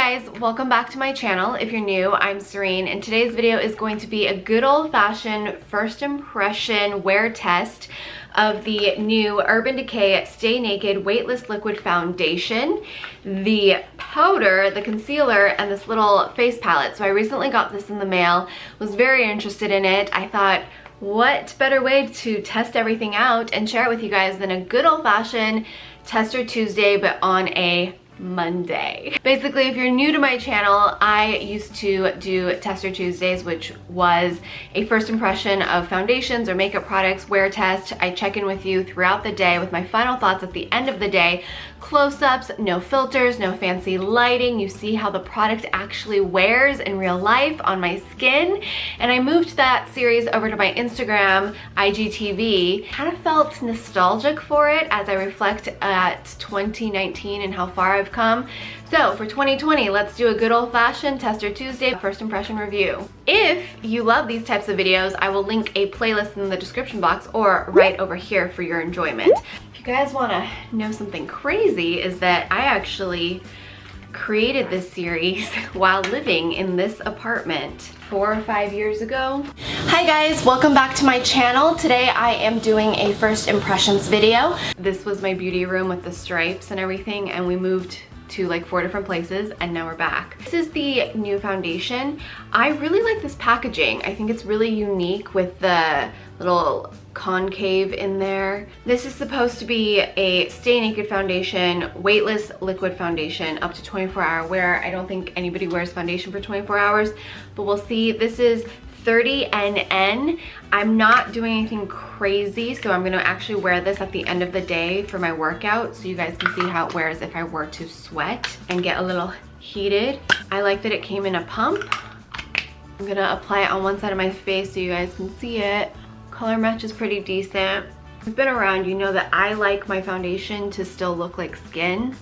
guys, welcome back to my channel. If you're new, I'm Serene, and today's video is going to be a good old-fashioned first impression wear test of the new Urban Decay Stay Naked Weightless Liquid Foundation, the powder, the concealer, and this little face palette. So I recently got this in the mail, was very interested in it. I thought, what better way to test everything out and share it with you guys than a good old-fashioned Tester Tuesday, but on a Monday. Basically, if you're new to my channel, I used to do Tester Tuesdays, which was a first impression of foundations or makeup products wear test. I check in with you throughout the day with my final thoughts at the end of the day. Close-ups, no filters, no fancy lighting. You see how the product actually wears in real life on my skin. And I moved that series over to my Instagram, IGTV. Kind of felt nostalgic for it as I reflect at 2019 and how far I've come. So for 2020, let's do a good old-fashioned Tester Tuesday first impression review. If you love these types of videos, I will link a playlist in the description box or right over here for your enjoyment. If you guys want to know something crazy, is that I actually created this series while living in this apartment 4 or 5 years ago. Hi guys, welcome back to my channel. Today I am doing a first impressions video. This was my beauty room with the stripes and everything, and we moved to like 4 different places and now we're back. This is the new foundation. I really like this packaging. I think it's really unique with the little concave in there. This is supposed to be a Stay Naked foundation, weightless liquid foundation, up to 24-hour wear. I don't think anybody wears foundation for 24 hours, but we'll see. This is 30 NN. I'm not doing anything crazy, so I'm gonna actually wear this at the end of the day for my workout so you guys can see how it wears if I were to sweat and get a little heated. I like that it came in a pump. I'm gonna apply it on one side of my face so you guys can see it. Color match is pretty decent. If you've been around, you know that I like my foundation to still look like skin,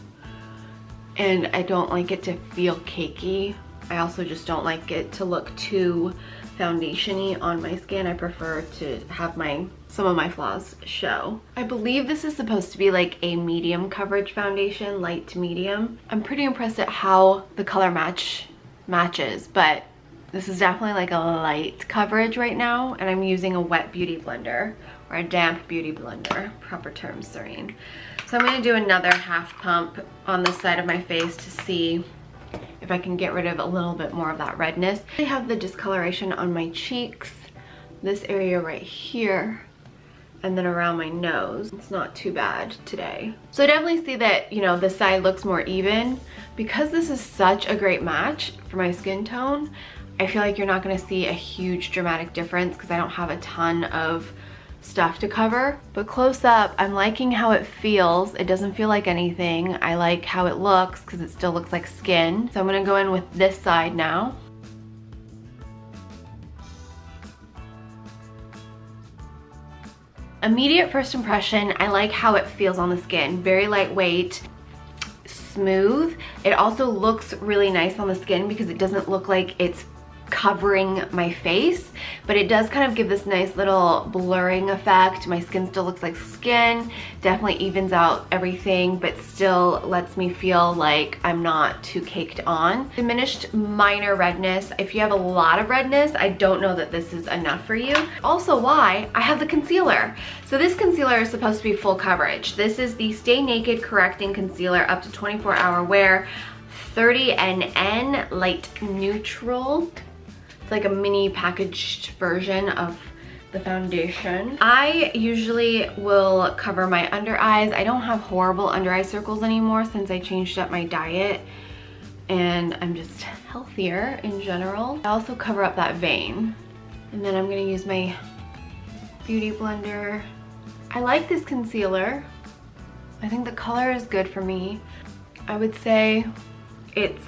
and I don't like it to feel cakey. I also just don't like it to look too foundation-y on my skin. I prefer to have some of my flaws show. I believe this is supposed to be like a medium coverage foundation, light to medium. I'm pretty impressed at how the color matches, but this is definitely like a light coverage right now, and I'm using a wet beauty blender, or a damp beauty blender, proper term, Serene. So I'm gonna do another half pump on this side of my face to see if I can get rid of a little bit more of that redness. I have the discoloration on my cheeks, this area right here, and then around my nose. It's not too bad today. So I definitely see that, you know, this side looks more even. Because this is such a great match for my skin tone, I feel like you're not gonna see a huge dramatic difference because I don't have a ton of stuff to cover. But close up, I'm liking how it feels. It doesn't feel like anything. I like how it looks because it still looks like skin. So I'm gonna go in with this side now. Immediate first impression, I like how it feels on the skin. Very lightweight, smooth. It also looks really nice on the skin because it doesn't look like it's covering my face, but it does kind of give this nice little blurring effect. My skin still looks like skin, definitely evens out everything, but still lets me feel like I'm not too caked on. Diminished minor redness. If you have a lot of redness, I don't know that this is enough for you. Also why, I have the concealer. So this concealer is supposed to be full coverage. This is the Stay Naked Correcting Concealer up to 24-hour wear, 30 NN, light neutral. It's like a mini packaged version of the foundation. I usually will cover my under eyes. I don't have horrible under eye circles anymore since I changed up my diet and I'm just healthier in general. I also cover up that vein. And then I'm gonna use my beauty blender. I like this concealer. I think the color is good for me. I would say it's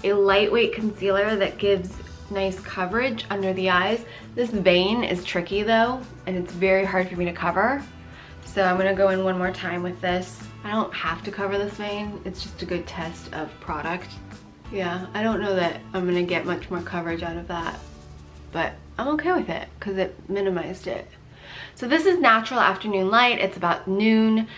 a lightweight concealer that gives nice coverage under the eyes. This vein is tricky though, and it's very hard for me to cover. So I'm gonna go in one more time with this. I don't have to cover this vein. It's just a good test of product. Yeah, I don't know that I'm gonna get much more coverage out of that, but I'm okay with it because it minimized it. So this is Natural Afternoon Light. It's about noon.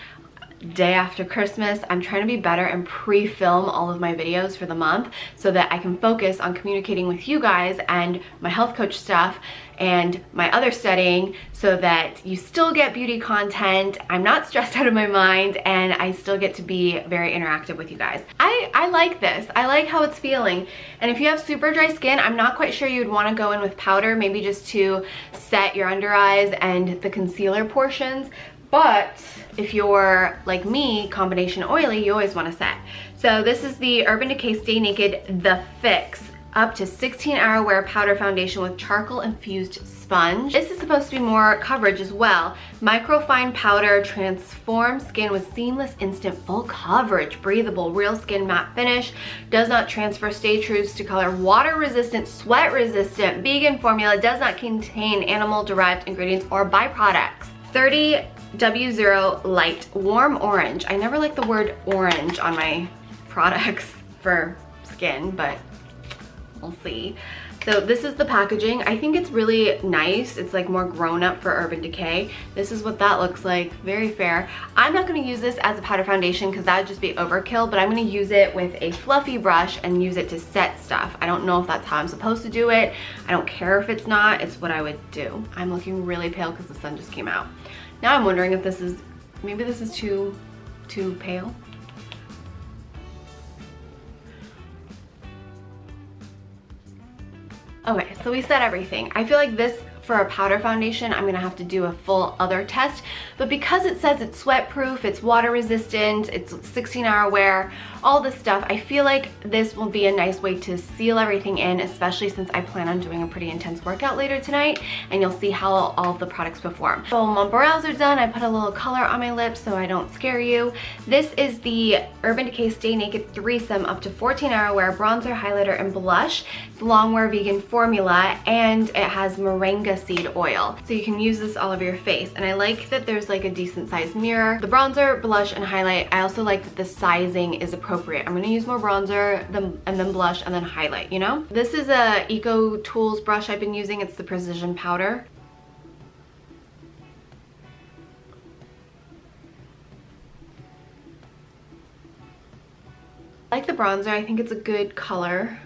day after Christmas. I'm trying to be better and pre-film all of my videos for the month so that I can focus on communicating with you guys and my health coach stuff and my other studying so that you still get beauty content. I'm not stressed out of my mind and I still get to be very interactive with you guys. I like this. I like how it's feeling. And if you have super dry skin, I'm not quite sure you'd want to go in with powder, maybe just to set your under eyes and the concealer portions. But if you're like me, combination oily, you always want to set. So this is the Urban Decay Stay Naked The Fix up to 16-hour wear powder foundation with charcoal infused sponge. This is supposed to be more coverage as well. Microfine powder transforms skin with seamless instant full coverage, breathable, real skin matte finish, does not transfer, stay true to color, water resistant, sweat resistant, vegan formula, does not contain animal derived ingredients or byproducts. 30W0 light, warm orange. I never like the word orange on my products for skin, but we'll see. So this is the packaging. I think it's really nice. It's like more grown up for Urban Decay. This is what that looks like, very fair. I'm not gonna use this as a powder foundation because that would just be overkill, but I'm gonna use it with a fluffy brush and use it to set stuff. I don't know if that's how I'm supposed to do it. I don't care if it's not, it's what I would do. I'm looking really pale because the sun just came out. Now I'm wondering if this is, maybe this is too pale. Okay, so we set everything. I feel like this, for a powder foundation, I'm gonna have to do a full other test, but because it says it's sweat proof, it's water resistant, it's 16-hour wear, all this stuff, I feel like this will be a nice way to seal everything in, especially since I plan on doing a pretty intense workout later tonight, and you'll see how all of the products perform. So my brows are done. I put a little color on my lips so I don't scare you. This is the Urban Decay Stay Naked Threesome up to 14-hour wear bronzer, highlighter, and blush. It's long wear vegan formula, and it has moringa seed oil, so you can use this all over your face. And I like that there's like a decent sized mirror. The bronzer, blush, and highlight, I also like that the sizing is appropriate. I'm gonna use more bronzer and then blush and then highlight, you know? This is a Eco Tools brush I've been using. It's the Precision Powder. I like the bronzer. I think it's a good color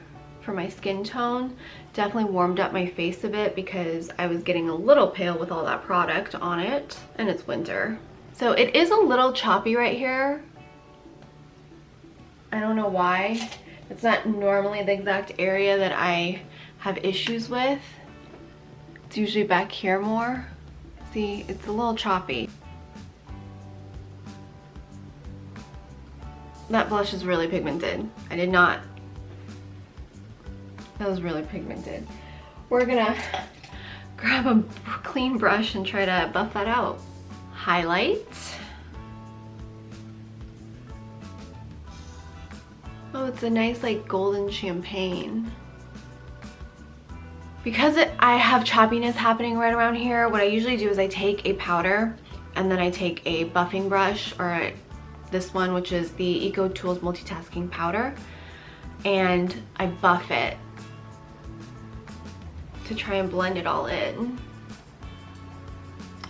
for my skin tone. Definitely warmed up my face a bit because I was getting a little pale with all that product on it, and it's winter. So it is a little choppy right here. I don't know why. It's not normally the exact area that I have issues with. It's usually back here more. See, it's a little choppy. That blush is really pigmented. That was really pigmented. We're gonna grab a clean brush and try to buff that out. Highlight. Oh, it's a nice like golden champagne. Because I have choppiness happening right around here, what I usually do is I take a powder and then I take a buffing brush, or this one, which is the Eco Tools Multitasking Powder, and I buff it to try and blend it all in.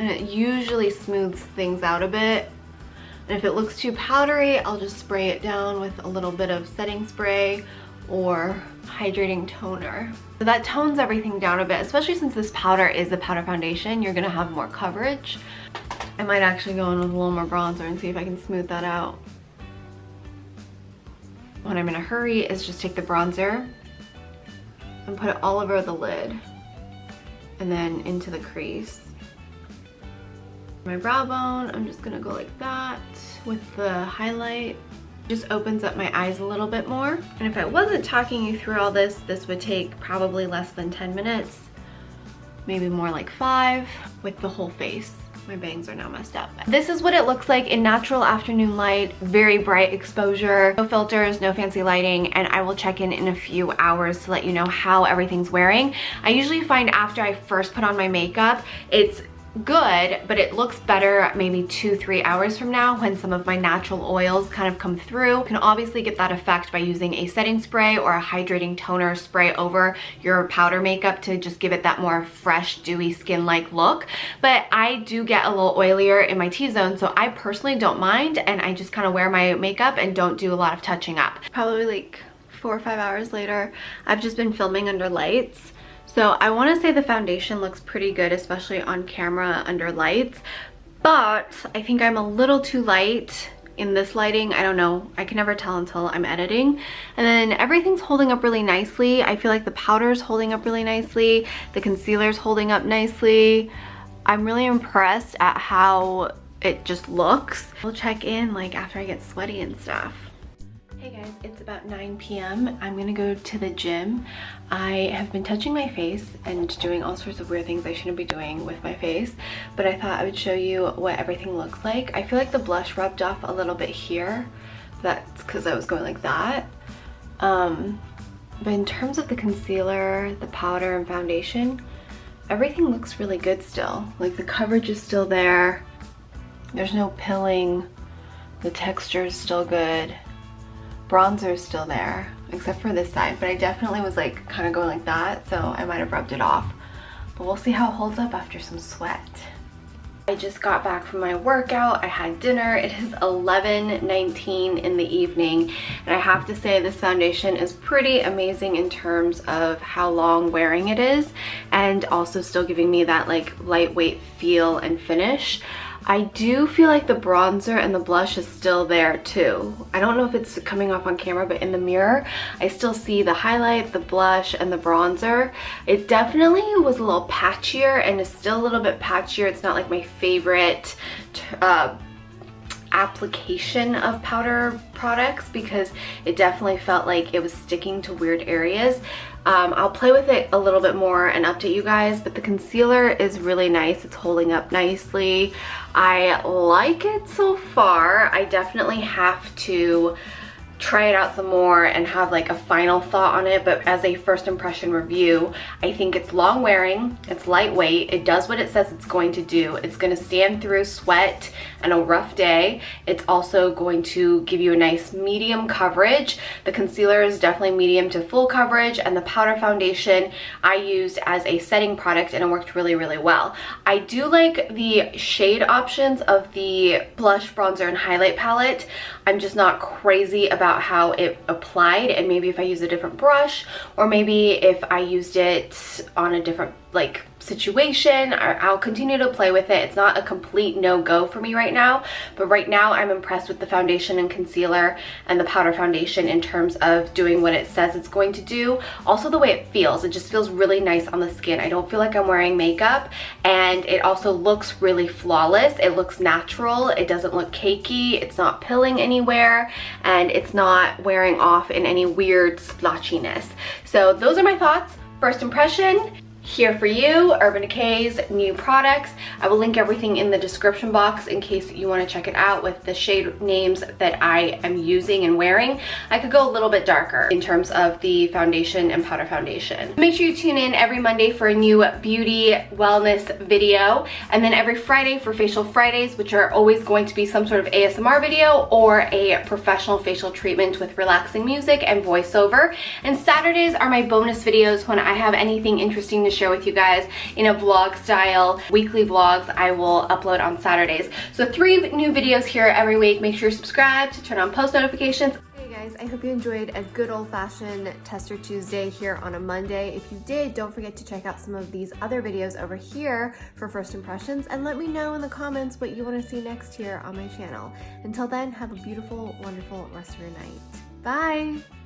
And it usually smooths things out a bit. And if it looks too powdery, I'll just spray it down with a little bit of setting spray or hydrating toner. So that tones everything down a bit, especially since this powder is a powder foundation. You're gonna have more coverage. I might actually go in with a little more bronzer and see if I can smooth that out. When I'm in a hurry is just take the bronzer and put it all over the lid and then into the crease. My brow bone, I'm just gonna go like that with the highlight. Just opens up my eyes a little bit more. And if I wasn't talking you through all this, this would take probably less than 10 minutes, maybe more like 5 with the whole face. My bangs are now messed up. This is what it looks like in natural afternoon light, very bright exposure, no filters, no fancy lighting, and I will check in a few hours to let you know how everything's wearing. I usually find after I first put on my makeup, it's good, but it looks better maybe 2-3 hours from now when some of my natural oils kind of come through. You can obviously get that effect by using a setting spray or a hydrating toner spray over your powder makeup to just give it that more fresh, dewy skin-like look. But I do get a little oilier in my T-zone, so I personally don't mind, and I just kind of wear my makeup and don't do a lot of touching up. Probably like 4 or 5 hours later, I've just been filming under lights. So I want to say the foundation looks pretty good, especially on camera under lights, but I think I'm a little too light in this lighting. I don't know, I can never tell until I'm editing. And then everything's holding up really nicely. I feel like the powder's holding up really nicely, the concealer's holding up nicely. I'm really impressed at how it just looks. We'll check in like after I get sweaty and stuff. Hey guys, it's about 9 p.m. I'm gonna go to the gym. I have been touching my face and doing all sorts of weird things I shouldn't be doing with my face, but I thought I would show you what everything looks like. I feel like the blush rubbed off a little bit here. That's because I was going like that. But in terms of the concealer, the powder, and foundation, everything looks really good still. Like the coverage is still there. There's no pilling. The texture is still good. Bronzer is still there, except for this side, but I definitely was like kind of going like that, so I might have rubbed it off. But we'll see how it holds up after some sweat. I just got back from my workout. I had dinner. It is 11:19 in the evening, and I have to say this foundation is pretty amazing in terms of how long wearing it is, and also still giving me that like lightweight feel and finish. I do feel like the bronzer and the blush is still there too. I don't know if it's coming off on camera, but in the mirror, I still see the highlight, the blush, and the bronzer. It definitely was a little patchier and is still a little bit patchier. It's not like my favorite application of powder products because it definitely felt like it was sticking to weird areas. I'll play with it a little bit more and update you guys, but the concealer is really nice. It's holding up nicely. I like it so far. I definitely have to try it out some more and have like a final thought on it, but as a first impression review, I think it's long wearing, it's lightweight, it does what it says it's going to do. It's going to stand through sweat and a rough day. It's also going to give you a nice medium coverage. The concealer is definitely medium to full coverage, and the powder foundation I used as a setting product and it worked really, really well. I do like the shade options of the blush, bronzer, and highlight palette. I'm just not crazy about how it applied, and maybe if I use a different brush, or maybe if I used it on a different like situation, I'll continue to play with it. It's not a complete no-go for me right now, but right now I'm impressed with the foundation and concealer and the powder foundation in terms of doing what it says it's going to do. Also the way it feels, it just feels really nice on the skin. I don't feel like I'm wearing makeup, and it also looks really flawless. It looks natural. It doesn't look cakey. It's not pilling anywhere, and it's not wearing off in any weird splotchiness. So those are my thoughts. First impression, here for you, Urban Decay's new products. I will link everything in the description box in case you want to check it out with the shade names that I am using and wearing. I could go a little bit darker in terms of the foundation and powder foundation. Make sure you tune in every Monday for a new beauty wellness video, and then every Friday for Facial Fridays, which are always going to be some sort of ASMR video or a professional facial treatment with relaxing music and voiceover. And Saturdays are my bonus videos when I have anything interesting to share with you guys in a vlog style. Weekly vlogs I will upload on Saturdays. So 3 new videos here every week. Make sure you're subscribed to turn on post notifications. Hey guys, I hope you enjoyed a good old-fashioned Tester Tuesday here on a Monday. If you did, don't forget to check out some of these other videos over here for first impressions, and let me know in the comments what you want to see next here on my channel. Until then, have a beautiful, wonderful rest of your night. Bye!